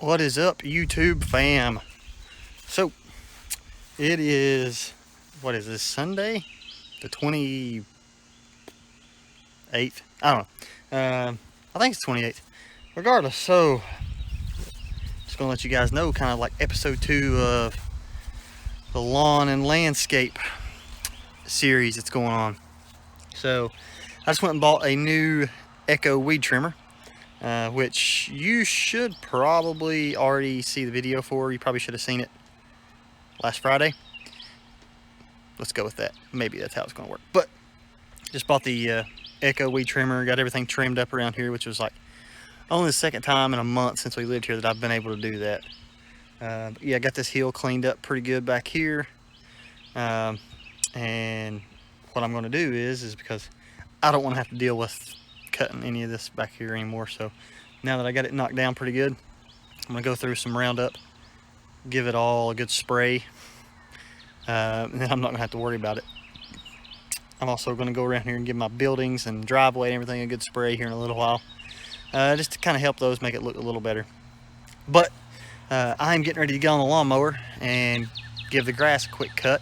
What is up, YouTube fam? So, it is, what is this, Sunday? The 28th? I don't know. I think it's 28th. Regardless, so, just gonna let you guys know, kind of like episode 2 of the lawn and landscape series that's going on. So, I just went and bought a new Echo weed trimmer. Which you should probably already see the video for. You probably should have seen it last Friday. Let's go with that. Maybe that's how it's going to work. But just bought the Echo weed trimmer. Got everything trimmed up around here, which was like only the second time in a month since we lived here that I've been able to do that. But yeah, I got this hill cleaned up pretty good back here. And what I'm going to do is because I don't want to have to deal with cutting any of this back here anymore. So now that I got it knocked down pretty good, I'm going to go through some Roundup, give it all a good spray, and then I'm not going to have to worry about it. I'm also going to go around here and give my buildings and driveway and everything a good spray here in a little while, just to kind of help those make it look a little better. But I'm getting ready to get on the lawnmower and give the grass a quick cut.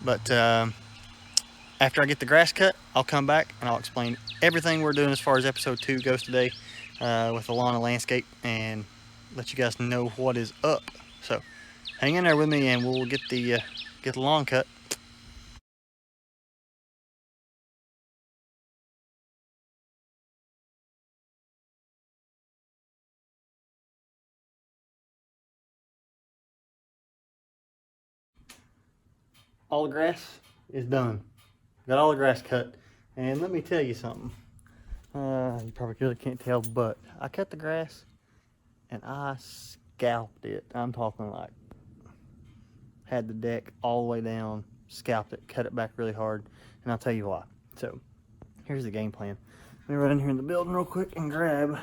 But after I get the grass cut, I'll come back and I'll explain everything we're doing as far as episode 2 goes today with the lawn and landscape, and let you guys know what is up. So hang in there with me and we'll get the lawn cut. All the grass is done. Got all the grass cut. And let me tell you something. You probably really can't tell, but I cut the grass and I scalped it. I'm talking like had the deck all the way down, scalped it, cut it back really hard, and I'll tell you why. So here's the game plan. Let me run in here in the building real quick and grab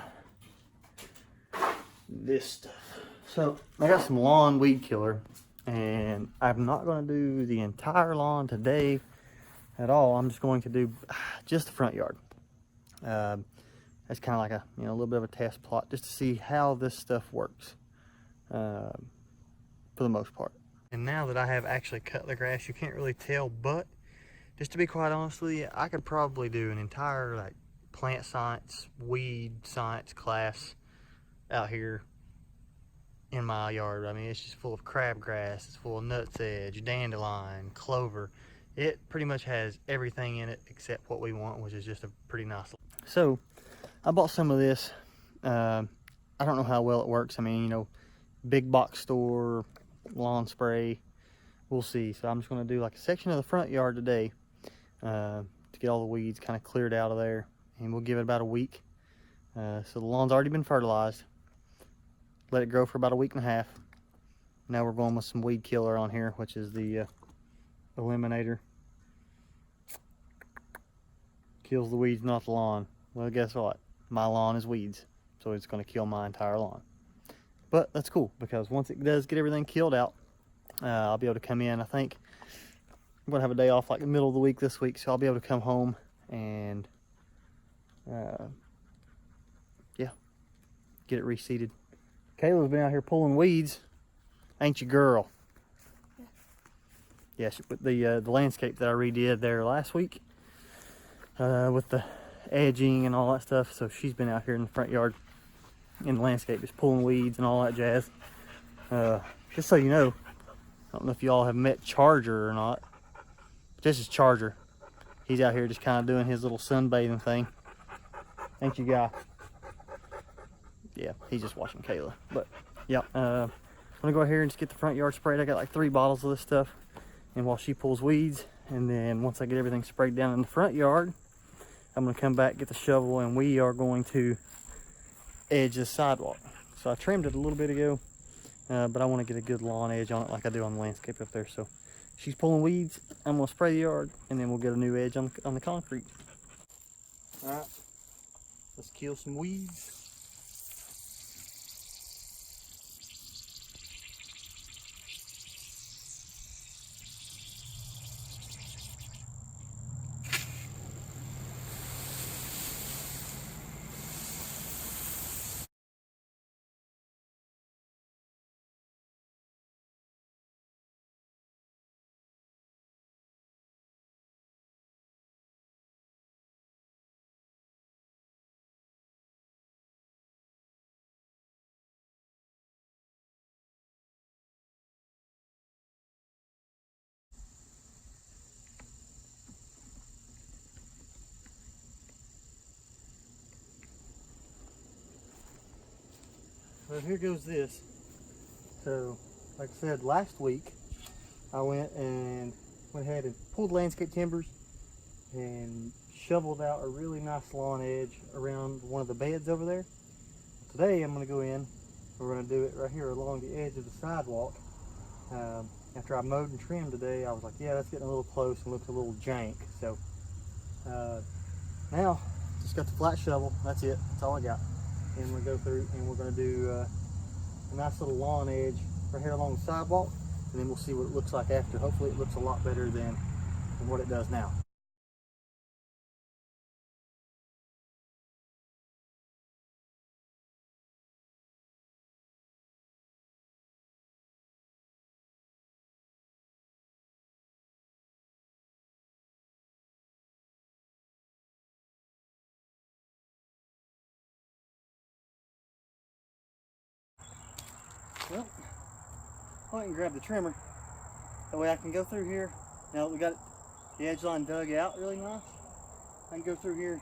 this stuff. So I got some lawn weed killer, and I'm not going to do the entire lawn today at all. I'm just going to do just the front yard. That's kind of like a little bit of a test plot just to see how this stuff works for the most part. And now that I have actually cut the grass, you can't really tell, but just to be quite honest with you, I could probably do an entire like plant science, weed science class out here in my yard. I mean, it's just full of crabgrass, it's full of nutsedge, dandelion, clover. It pretty much has everything in it except what we want, which is just a pretty nice. So I bought some of this. I don't know how well it works. I mean, big box store lawn spray, we'll see. So I'm just going to do like a section of the front yard today to get all the weeds kind of cleared out of there, and we'll give it about a week. So the lawn's already been fertilized. Let it grow for about a week and a half. Now we're going with some weed killer on here, which is the Eliminator. Kills the weeds, not the lawn. Well, guess what? My lawn is weeds, so it's going to kill my entire lawn. But that's cool, because once it does get everything killed out, I'll be able to come in. I think I'm going to have a day off like the middle of the week this week, so I'll be able to come home and yeah, get it reseeded. Kayla's been out here pulling weeds, ain't you, girl? Yeah, the landscape that I redid there last week with the edging and all that stuff. So she's been out here in the front yard in the landscape just pulling weeds and all that jazz. Just so you know, I don't know if y'all have met Charger or not. This is Charger. He's out here just kind of doing his little sunbathing thing. Ain't you, guy? Yeah, he's just watching Kayla. But yeah, I'm gonna go out here and just get the front yard sprayed. I got like 3 bottles of this stuff, and while she pulls weeds, and then once I get everything sprayed down in the front yard, I'm gonna come back, get the shovel, and we are going to edge the sidewalk. So I trimmed it a little bit ago, but I want to get a good lawn edge on it like I do on the landscape up there. So she's pulling weeds, I'm gonna spray the yard, and then we'll get a new edge on the concrete. All right, let's kill some weeds. Well, here goes this. So, like I said, last week I went ahead and pulled landscape timbers and shoveled out a really nice lawn edge around one of the beds over there. Today I'm going to go in, we're going to do it right here along the edge of the sidewalk. After I mowed and trimmed today, I was like, yeah, that's getting a little close and looks a little jank. So now, just got the flat shovel, that's it, that's all I got. And we're going to go through and we're going to do a nice little lawn edge right here along the sidewalk, and then we'll see what it looks like after. Hopefully it looks a lot better than what it does now. Well, I went and grabbed the trimmer. That way I can go through here. Now that we got the edge line dug out really nice, I can go through here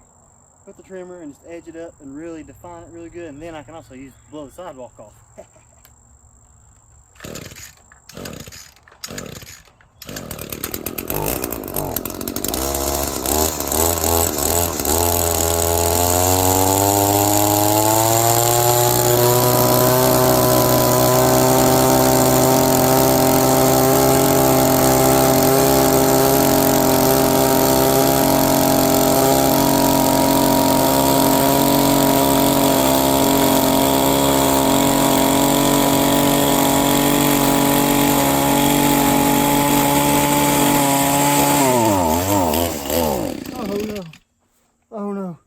with the trimmer and just edge it up and really define it really good. And then I can also use to blow the sidewalk off. Oh no.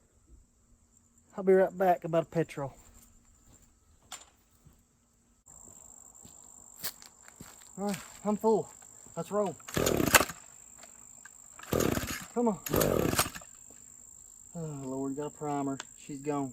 I'll be right back about a petrol. Alright, I'm full. Let's roll. Come on. Oh Lord, got a primer. She's gone.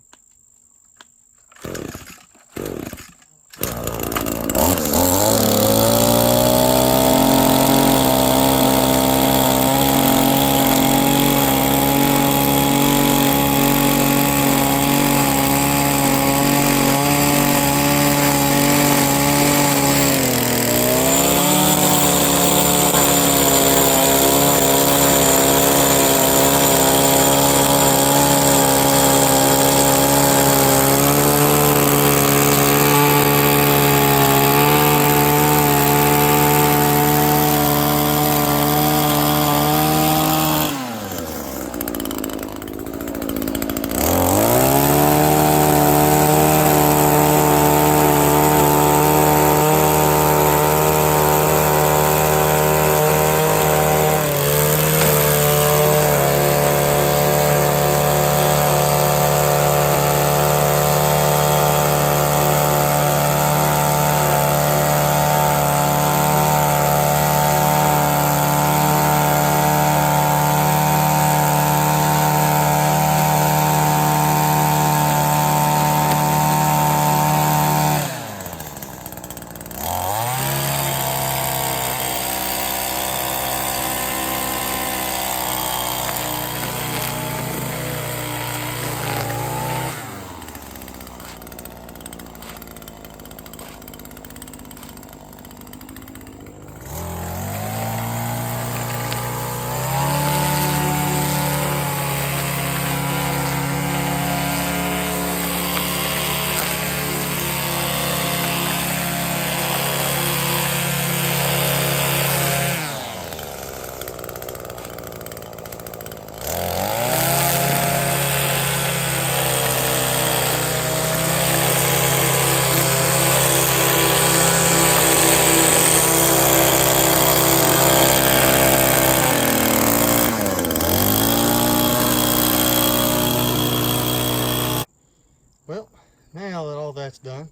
Well, now that all that's done,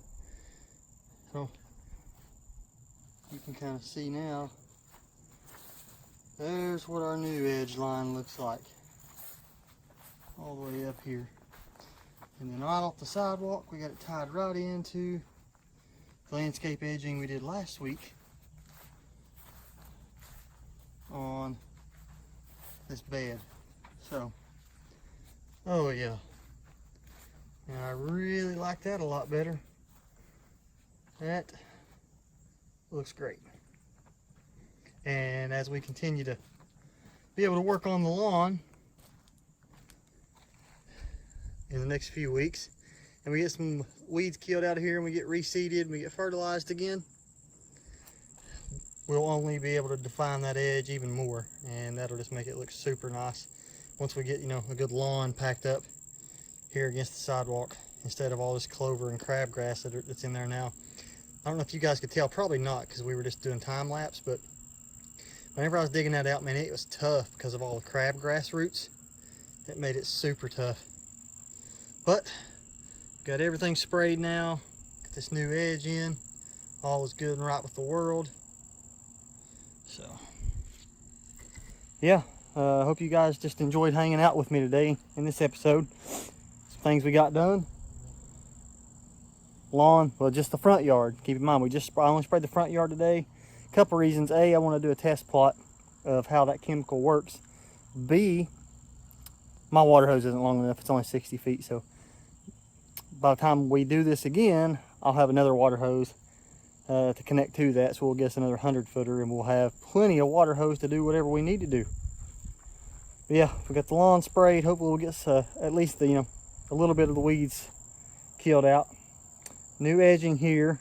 so you can kind of see now, there's what our new edge line looks like, all the way up here. And then right off the sidewalk, we got it tied right into the landscape edging we did last week on this bed. So, oh yeah. And I really like that a lot better. That looks great. And as we continue to be able to work on the lawn in the next few weeks, and we get some weeds killed out of here and we get reseeded and we get fertilized again, we'll only be able to define that edge even more, and that'll just make it look super nice once we get, you know, a good lawn packed up here against the sidewalk instead of all this clover and crabgrass that's in there now. I don't know if you guys could tell, probably not, because we were just doing time lapse, but whenever I was digging that out, man, it was tough because of all the crabgrass roots. It made it super tough. But got everything sprayed now, got this new edge in, all is good and right with the world. So yeah, I hope you guys just enjoyed hanging out with me today in this episode. Some things we got done. Lawn, well, just the front yard. Keep in mind, I only sprayed the front yard today. A couple reasons. A, I want to do a test plot of how that chemical works. B, my water hose isn't long enough. It's only 60 feet. So by the time we do this again, I'll have another water hose to connect to that. So we'll get us another 100-footer and we'll have plenty of water hose to do whatever we need to do. But yeah, we got the lawn sprayed. Hopefully we'll get at least the, a little bit of the weeds killed out. New edging here.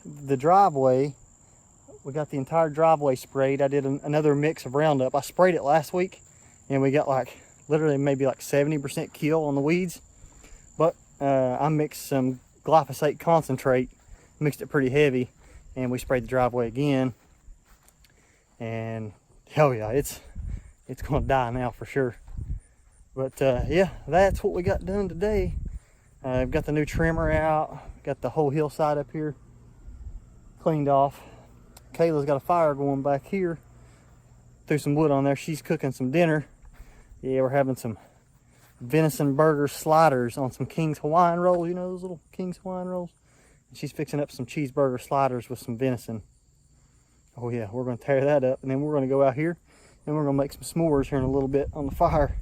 The driveway, we got the entire driveway sprayed. I did another mix of Roundup. I sprayed it last week and we got like literally maybe like 70% kill on the weeds. But I mixed some glyphosate concentrate, mixed it pretty heavy, and we sprayed the driveway again. And hell yeah, it's gonna die now for sure. But yeah, that's what we got done today. I've got the new trimmer out, got the whole hillside up here cleaned off. Kayla's got a fire going back here. Threw some wood on there. She's cooking some dinner. Yeah, we're having some venison burger sliders on some King's Hawaiian rolls. You know those little King's Hawaiian rolls? And she's fixing up some cheeseburger sliders with some venison. Oh yeah, we're going to tear that up. And then we're going to go out here and we're going to make some s'mores here in a little bit on the fire.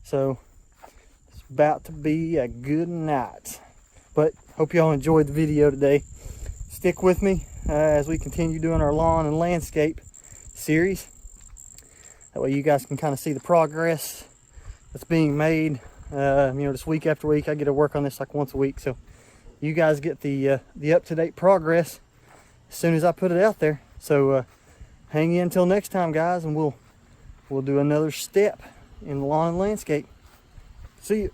So it's about to be a good night. But hope y'all enjoyed the video today. Stick with me as we continue doing our lawn and landscape series. That way you guys can kind of see the progress that's being made. Just week after week, I get to work on this like once a week. So you guys get the up-to-date progress as soon as I put it out there. So hang in until next time, guys, and we'll do another step in the lawn and landscape. See you.